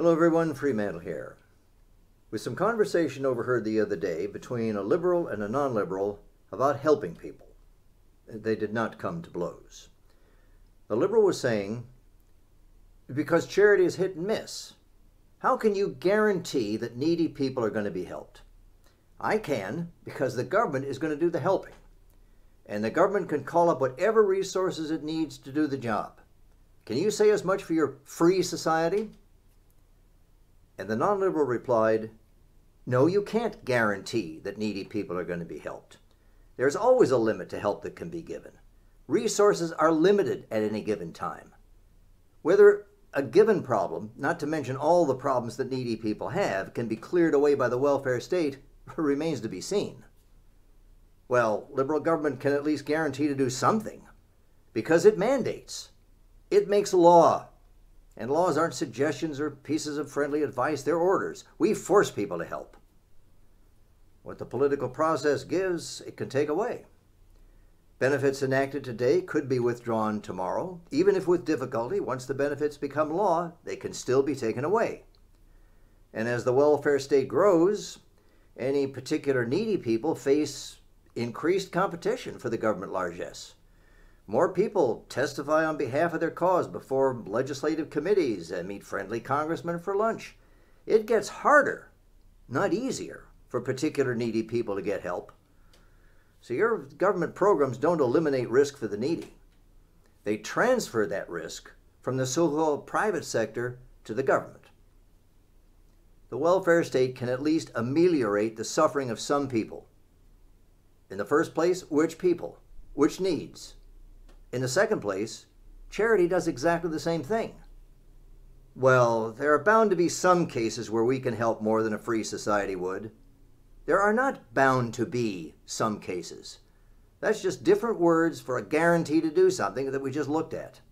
Hello everyone, Freemantle here. With some conversation overheard the other day between a liberal and a non-liberal about helping people. They did not come to blows. The liberal was saying, because charity is hit and miss, how can you guarantee that needy people are going to be helped? I can, because the government is going to do the helping. And the government can call up whatever resources it needs to do the job. Can you say as much for your free society? And the non-liberal replied, no, you can't guarantee that needy people are going to be helped. There's always a limit to help that can be given. Resources are limited at any given time. Whether a given problem, not to mention all the problems that needy people have, can be cleared away by the welfare state remains to be seen. Well, liberal government can at least guarantee to do something, because it mandates. It makes law. And laws aren't suggestions or pieces of friendly advice, they're orders. We force people to help. What the political process gives, it can take away. Benefits enacted today could be withdrawn tomorrow. Even if with difficulty, once the benefits become law, they can still be taken away. And as the welfare state grows, any particular needy people face increased competition for the government largesse. More people testify on behalf of their cause before legislative committees and meet friendly congressmen for lunch. It gets harder, not easier, for particular needy people to get help. So your government programs don't eliminate risk for the needy. They transfer that risk from the so-called private sector to the government. The welfare state can at least ameliorate the suffering of some people. In the first place, which people? Which needs? In the second place, charity does exactly the same thing. Well, there are bound to be some cases where we can help more than a free society would. There are not bound to be some cases. That's just different words for a guarantee to do something that we just looked at.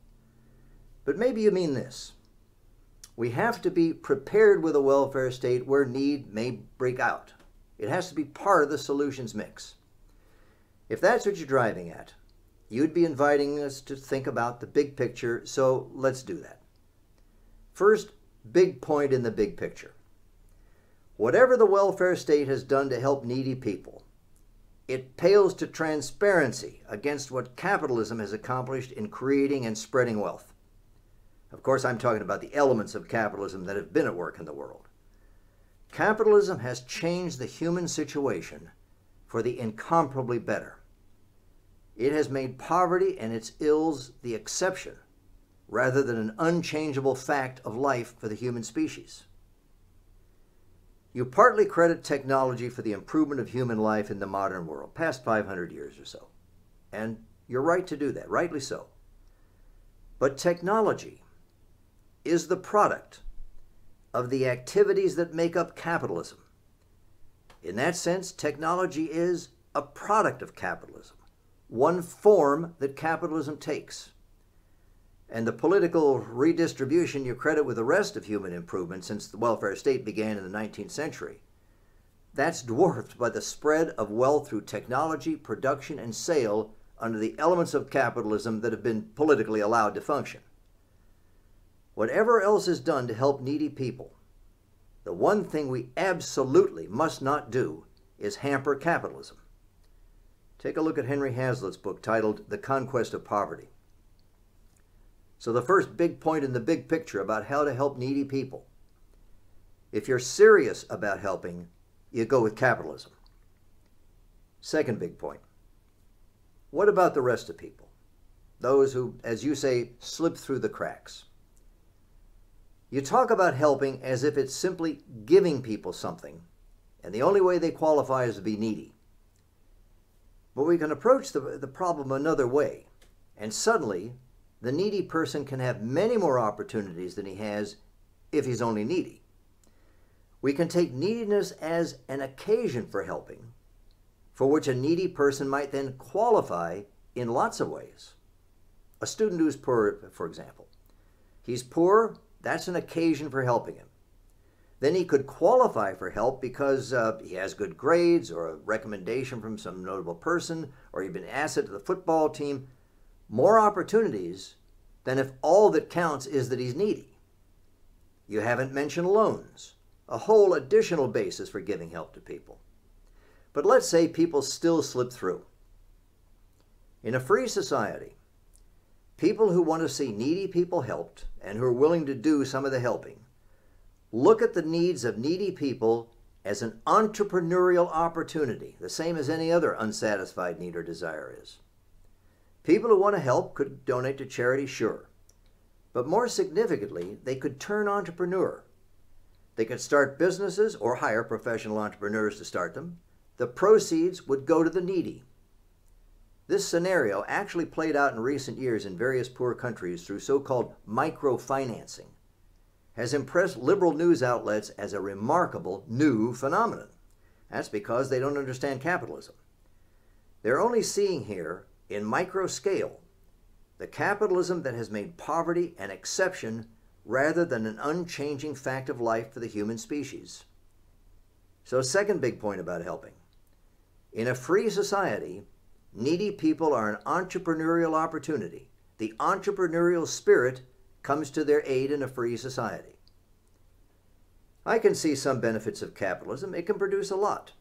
But maybe you mean this. We have to be prepared with a welfare state where need may break out. It has to be part of the solutions mix. If that's what you're driving at, you'd be inviting us to think about the big picture, so let's do that. First, big point in the big picture. Whatever the welfare state has done to help needy people, it pales to transparency against what capitalism has accomplished in creating and spreading wealth. Of course, I'm talking about the elements of capitalism that have been at work in the world. Capitalism has changed the human situation for the incomparably better. It has made poverty and its ills the exception, rather than an unchangeable fact of life for the human species. You partly credit technology for the improvement of human life in the modern world, past 500 years or so. And you're right to do that, rightly so. But technology is the product of the activities that make up capitalism. In that sense, technology is a product of capitalism, one form that capitalism takes. And the political redistribution you credit with the rest of human improvement since the welfare state began in the 19th century, that's dwarfed by the spread of wealth through technology, production, and sale under the elements of capitalism that have been politically allowed to function. Whatever else is done to help needy people, the one thing we absolutely must not do is hamper capitalism. Take a look at Henry Hazlitt's book titled The Conquest of Poverty. So the first big point in the big picture about how to help needy people. If you're serious about helping, you go with capitalism. Second big point. What about the rest of people? Those who, as you say, slip through the cracks. You talk about helping as if it's simply giving people something, and the only way they qualify is to be needy. But we can approach the problem another way, and suddenly the needy person can have many more opportunities than he has if he's only needy. We can take neediness as an occasion for helping, for which a needy person might then qualify in lots of ways. A student who's poor, for example. He's poor, that's an occasion for helping him. Then he could qualify for help because he has good grades or a recommendation from some notable person, or he'd been an asset to the football team. More opportunities than if all that counts is that he's needy. You haven't mentioned loans, a whole additional basis for giving help to people. But let's say people still slip through. In a free society, people who want to see needy people helped and who are willing to do some of the helping look at the needs of needy people as an entrepreneurial opportunity, the same as any other unsatisfied need or desire is. People who want to help could donate to charity, sure. But more significantly, they could turn entrepreneur. They could start businesses or hire professional entrepreneurs to start them. The proceeds would go to the needy. This scenario actually played out in recent years in various poor countries through so-called microfinancing, has impressed liberal news outlets as a remarkable new phenomenon. That's because they don't understand capitalism. They're only seeing here, in micro scale, the capitalism that has made poverty an exception rather than an unchanging fact of life for the human species. So, second big point about helping. In a free society, needy people are an entrepreneurial opportunity. The entrepreneurial spirit comes to their aid in a free society. I can see some benefits of capitalism. It can produce a lot.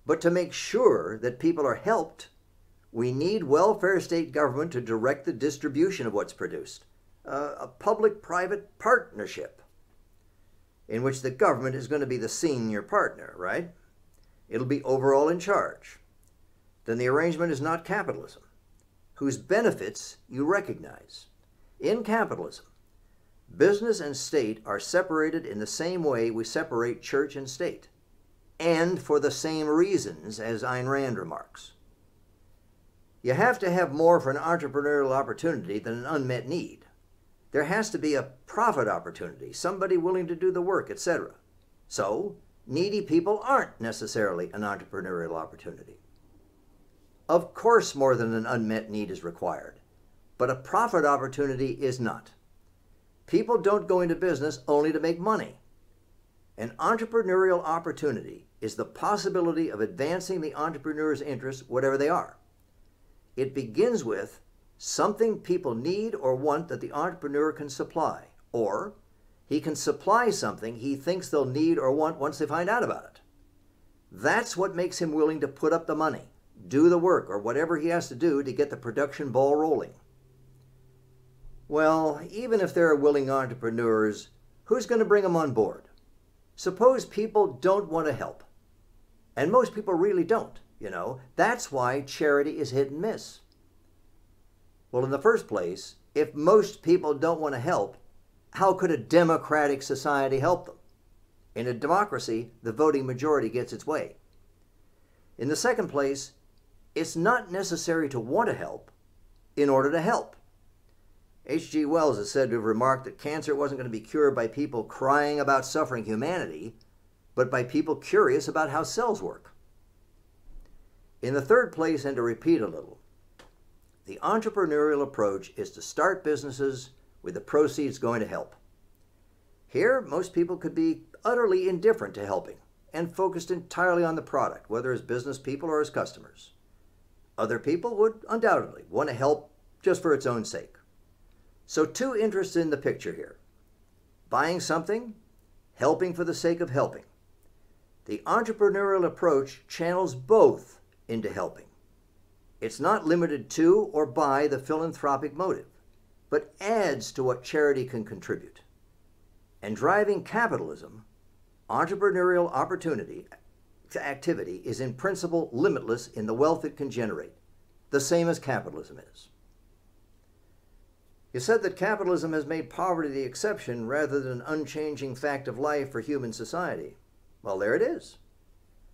But to make sure that people are helped, we need welfare state government to direct the distribution of what's produced. A public-private partnership in which the government is going to be the senior partner, right? It'll be overall in charge. Then the arrangement is not capitalism, whose benefits you recognize. In capitalism, business and state are separated in the same way we separate church and state, and for the same reasons, as Ayn Rand remarks. You have to have more for an entrepreneurial opportunity than an unmet need. There has to be a profit opportunity, somebody willing to do the work, etc. So, needy people aren't necessarily an entrepreneurial opportunity. Of course, more than an unmet need is required, but a profit opportunity is not. People don't go into business only to make money. An entrepreneurial opportunity is the possibility of advancing the entrepreneur's interests, whatever they are. It begins with something people need or want that the entrepreneur can supply, or he can supply something he thinks they'll need or want once they find out about it. That's what makes him willing to put up the money, do the work, or whatever he has to do to get the production ball rolling. Well, even if there are willing entrepreneurs, who's going to bring them on board? Suppose people don't want to help. And most people really don't, you know. That's why charity is hit and miss. Well, in the first place, if most people don't want to help, how could a democratic society help them? In a democracy, the voting majority gets its way. In the second place, it's not necessary to want to help in order to help. H.G. Wells is said to have remarked that cancer wasn't going to be cured by people crying about suffering humanity, but by people curious about how cells work. In the third place, and to repeat a little, the entrepreneurial approach is to start businesses with the proceeds going to help. Here, most people could be utterly indifferent to helping and focused entirely on the product, whether as business people or as customers. Other people would undoubtedly want to help just for its own sake. So two interests in the picture here. Buying something, helping for the sake of helping. The entrepreneurial approach channels both into helping. It's not limited to or by the philanthropic motive, but adds to what charity can contribute. And driving capitalism, entrepreneurial activity is in principle limitless in the wealth it can generate, the same as capitalism is. You said that capitalism has made poverty the exception rather than an unchanging fact of life for human society. Well, there it is.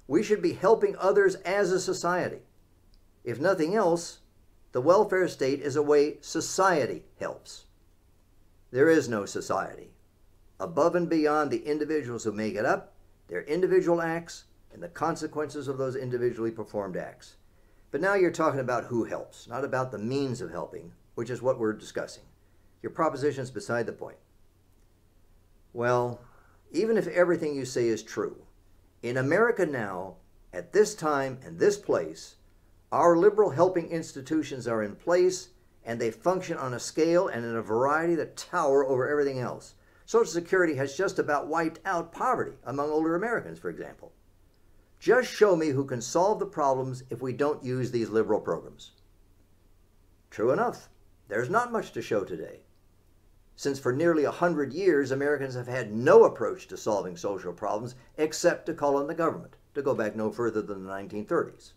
We should be helping others as a society. If nothing else, the welfare state is a way society helps. There is no society. Above and beyond the individuals who make it up, their individual acts, and the consequences of those individually performed acts. But now you're talking about who helps, not about the means of helping, which is what we're discussing. Your proposition is beside the point. Well, even if everything you say is true, in America now, at this time and this place, our liberal helping institutions are in place and they function on a scale and in a variety that tower over everything else. Social Security has just about wiped out poverty among older Americans, for example. Just show me who can solve the problems if we don't use these liberal programs. True enough, there's not much to show today, since for nearly 100 years Americans have had no approach to solving social problems except to call on the government, to go back no further than the 1930s.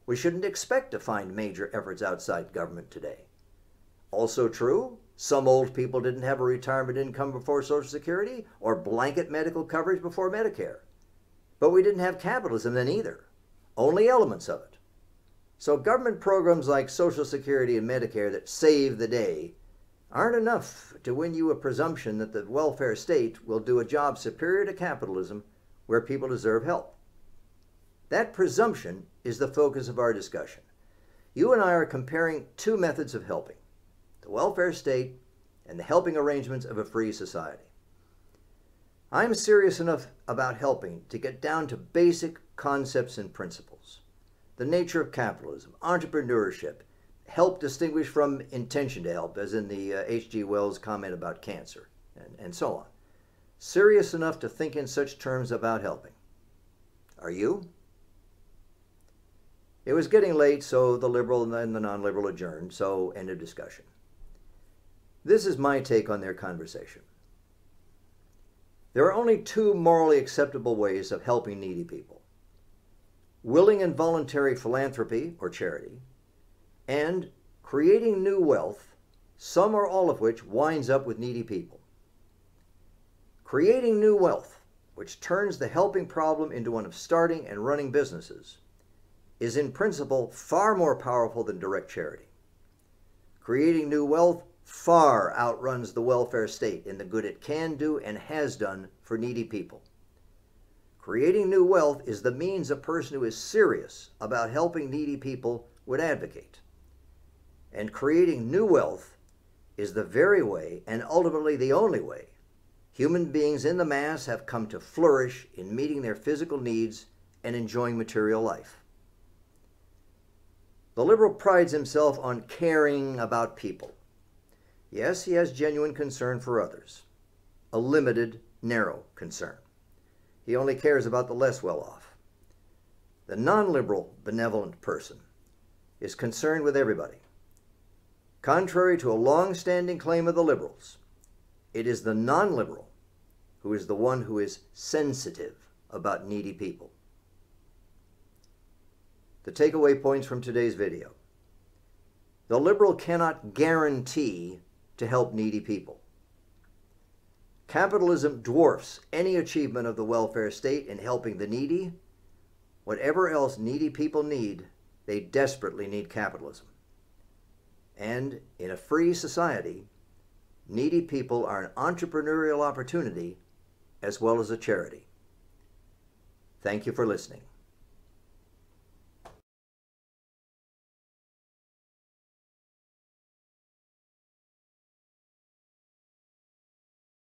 We shouldn't expect to find major efforts outside government today. Also true, some old people didn't have a retirement income before Social Security or blanket medical coverage before Medicare. But we didn't have capitalism then either, only elements of it. So government programs like Social Security and Medicare that save the day aren't enough to win you a presumption that the welfare state will do a job superior to capitalism where people deserve help. That presumption is the focus of our discussion. You and I are comparing two methods of helping, the welfare state and the helping arrangements of a free society. I'm serious enough about helping to get down to basic concepts and principles. The nature of capitalism, entrepreneurship, help distinguished from intention to help, as in the H.G. Wells comment about cancer, and so on. Serious enough to think in such terms about helping. Are you? It was getting late, so the liberal and the non-liberal adjourned, so end of discussion. This is my take on their conversation. There are only two morally acceptable ways of helping needy people: willing and voluntary philanthropy or charity, and creating new wealth, some or all of which winds up with needy people. Creating new wealth, which turns the helping problem into one of starting and running businesses, is in principle far more powerful than direct charity. Creating new wealth far outruns the welfare state in the good it can do and has done for needy people. Creating new wealth is the means a person who is serious about helping needy people would advocate. And creating new wealth is the very way, and ultimately the only way, human beings in the mass have come to flourish in meeting their physical needs and enjoying material life. The liberal prides himself on caring about people. Yes, he has genuine concern for others, a limited, narrow concern. He only cares about the less well-off. The non-liberal, benevolent person is concerned with everybody. Contrary to a long-standing claim of the liberals, it is the non-liberal who is the one who is sensitive about needy people. The takeaway points from today's video. The liberal cannot guarantee to help needy people. Capitalism dwarfs any achievement of the welfare state in helping the needy. Whatever else needy people need, they desperately need capitalism. And in a free society, needy people are an entrepreneurial opportunity as well as a charity. Thank you for listening.